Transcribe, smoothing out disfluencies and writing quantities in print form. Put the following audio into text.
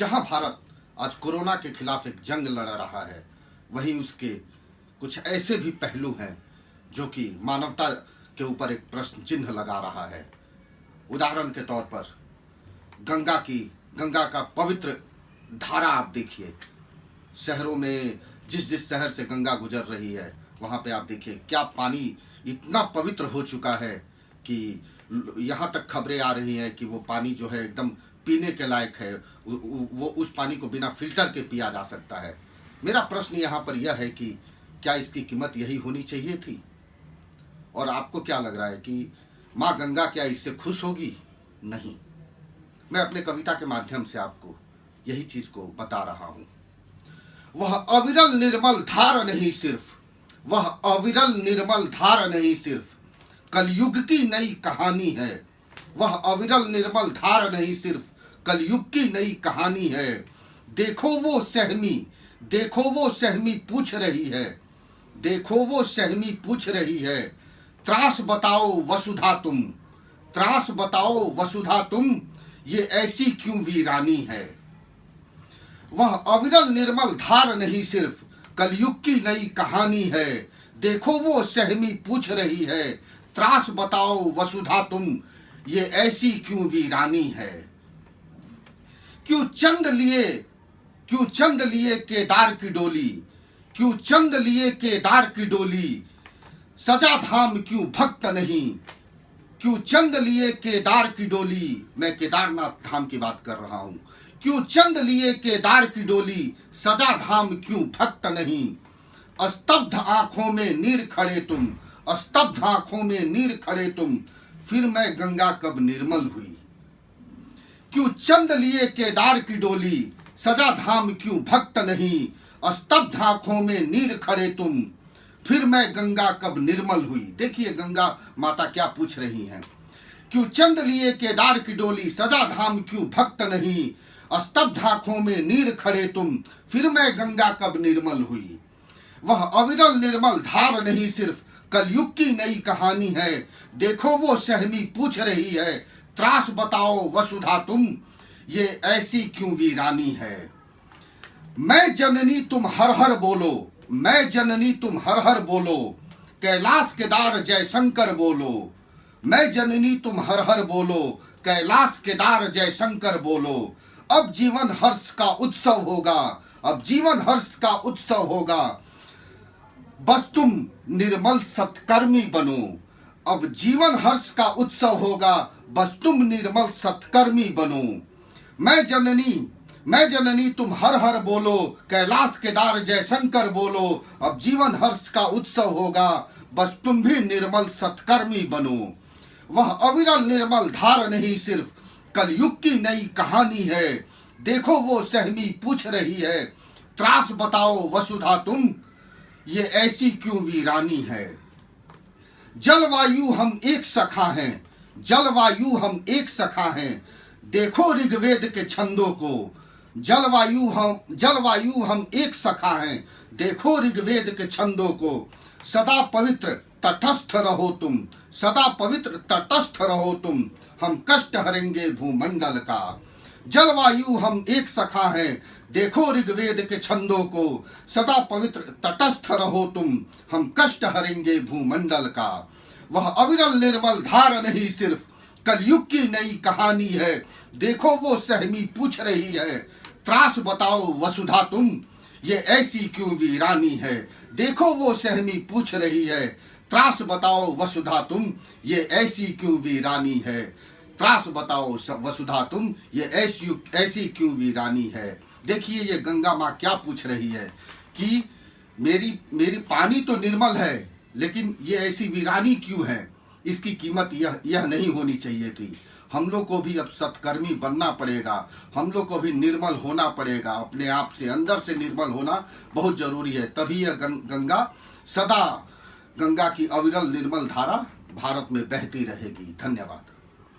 जहां भारत आज कोरोना के खिलाफ एक जंग लड़ रहा है, वहीं उसके कुछ ऐसे भी पहलू हैं जो कि मानवता के ऊपर एक प्रश्न चिन्ह लगा रहा है। उदाहरण के तौर पर गंगा का पवित्र धारा आप देखिए। शहरों में जिस शहर से गंगा गुजर रही है वहां पे आप देखिए क्या पानी इतना पवित्र हो चुका है कि यहाँ तक खबरें आ रही हैं कि वो पानी जो है एकदम पीने के लायक है। वो उस पानी को बिना फिल्टर के पिया जा सकता है। मेरा प्रश्न यहाँ पर यह है कि क्या इसकी कीमत यही होनी चाहिए थी? और आपको क्या लग रहा है कि माँ गंगा क्या इससे खुश होगी? नहीं। मैं अपने कविता के माध्यम से आपको यही चीज को बता रहा हूं। वह अविरल निर्मल धार नहीं सिर्फ, वह अविरल निर्मल धार नहीं सिर्फ कलयुग की नई कहानी है। वह अविरल निर्मल धार नहीं सिर्फ कलयुग की नई कहानी है। देखो वो सहमी पूछ रही है, देखो वो सहमी पूछ रही है, त्रास बताओ वसुधा तुम, त्रास बताओ वसुधा तुम, ये ऐसी क्यों वीरानी है। वह अविरल निर्मल धार नहीं सिर्फ कलयुग की नई कहानी है। देखो वो सहमी पूछ रही है, त्रास बताओ वसुधा तुम, ये ऐसी क्यों वीरानी है। क्यों चंद लिए केदार की डोली, क्यों चंद लिए केदार की डोली, सजा धाम क्यों भक्त नहीं। क्यों चंद लिए केदार की डोली, मैं केदारनाथ धाम की बात कर रहा हूं। क्यों चंद लिए केदार की डोली, सजा धाम क्यों भक्त नहीं। स्तब्ध आंखों में नीर खड़े तुम, स्तब्ध आंखों में नीर खड़े तुम, फिर मैं गंगा कब निर्मल हुई। क्यों चंद लिए केदार की डोली, सजा धाम क्यों भक्त नहीं। स्तब्ध आंखों में नीर खड़े तुम, फिर मैं गंगा कब निर्मल हुई। देखिए गंगा माता क्या पूछ रही हैं। क्यों चंद लिए केदार की डोली, सजा धाम क्यों भक्त नहीं। स्तब्ध आंखों में नीर खड़े तुम, फिर मैं गंगा कब निर्मल हुई। वह अविरल निर्मल धार नहीं सिर्फ कलयुग की नई कहानी है। देखो वो सहमी पूछ रही है, त्रास बताओ वसुधा तुम, ये ऐसी क्यों वीरानी है। मैं जननी तुम हर हर बोलो, मैं जननी तुम हर हर बोलो, कैलाश केदार जय शंकर बोलो। मैं जननी तुम हर हर बोलो, कैलाश केदार जय शंकर बोलो। अब जीवन हर्ष का उत्सव होगा, अब जीवन हर्ष का उत्सव होगा, बस तुम निर्मल सत्कर्मी बनो। अब जीवन हर्ष का उत्सव होगा, बस तुम निर्मल सत्कर्मी बनो। मैं जननी तुम हर हर बोलो, कैलाश केदार जय शंकर बोलो। अब जीवन हर्ष का उत्सव होगा, बस तुम भी निर्मल सत्कर्मी बनो। वह अविरल निर्मल धार नहीं सिर्फ कलयुग की नई कहानी है। देखो वो सहमी पूछ रही है, त्रास बताओ वसुधा तुम, ये ऐसी क्यों वीरानी है। जलवायु हम एक सखा हैं, जलवायु हम एक सखा हैं, देखो ऋग्वेद के छंदों को। जलवायु हम एक सखा हैं, देखो ऋग्वेद के छंदों को। सदा पवित्र तटस्थ रहो तुम, सदा पवित्र तटस्थ रहो तुम, हम कष्ट हरेंगे भूमंडल का। जलवायु हम एक सखा हैं, देखो ऋग्वेद के छंदों को। सदा पवित्र तटस्थ रहो तुम, हम कष्ट हरेंगे भूमंडल का। वह अविरल निर्मल धार नहीं सिर्फ कलयुग की नई कहानी है। देखो वो सहमी पूछ रही है, त्रास बताओ वसुधा तुम, ये ऐसी क्यों वीरानी है। देखो वो सहमी पूछ रही है, त्रास बताओ वसुधा तुम, ये ऐसी क्यों वीरानी है। त्रास बताओ वसुधा तुम, ये ऐसी क्यों वीरानी है। देखिए ये गंगा माँ क्या पूछ रही है कि मेरी पानी तो निर्मल है, लेकिन ये ऐसी वीरानी क्यों है। इसकी कीमत यह नहीं होनी चाहिए थी। हम लोग को भी अब सत्कर्मी बनना पड़ेगा, हम लोग को भी निर्मल होना पड़ेगा। अपने आप से अंदर से निर्मल होना बहुत जरूरी है, तभी यह गंगा की अविरल निर्मल धारा भारत में बहती रहेगी। धन्यवाद।